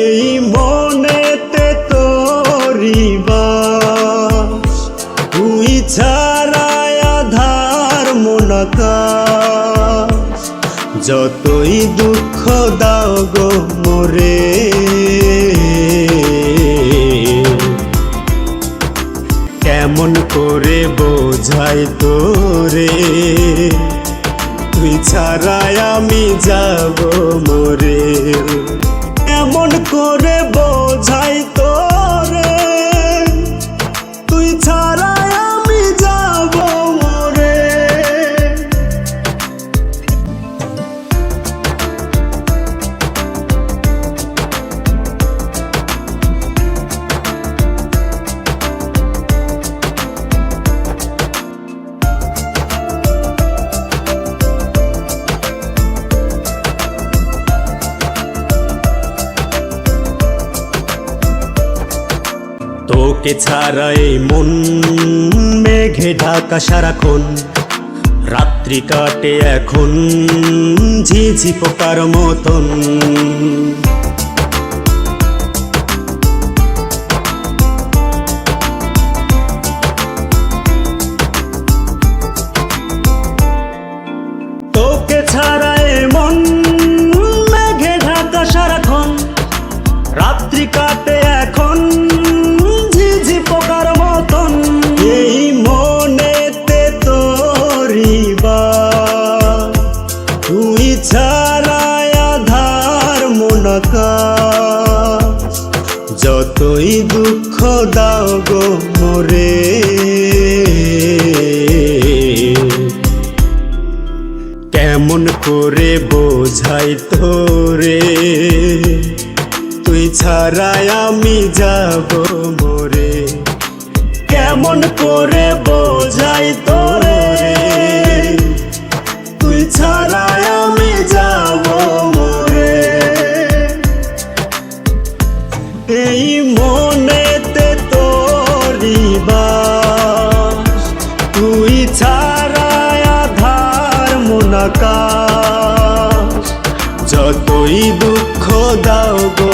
এই মনেতে তোরি বাস, তুই ছাড়াই আধার মন আকাশ। যতই দুঃখ দাও গো মোরে, কেমন করে বোঝাই তোরে, তুই ছাড়াই আমি যাব মোরে। কেমন করে বোঝাই তোরে, তুই ছাড়াই আমি যাব মোরে। তোকে ছাড়াই মন মেঘে ঢাকা সারাক্ষণ, রাত্রি কাটে এখন ঝিঝি পোকার মতন। তোকে ছাড়াই মন মেঘে ঢাকা সারাক্ষণ, রাত্রি কাটে এখন ঝিঝি পোকার মতন। এই মনেতে তোরি বাস, তুই ছাড়াই আধার মন আকাশ। যতই দুঃখ দাও গো মোরে, কেমন করে বোঝাই তোরে, তুই ছাড়াই আমি যাব মোরে। কেমন করে বোঝাই তোরে, তুই ছাড়াই আমি যাব মোরে। এই মনেতে তোরি বাস, তুই ছাড়াই আধার মন আকাশ। যতই দুঃখ দাও গো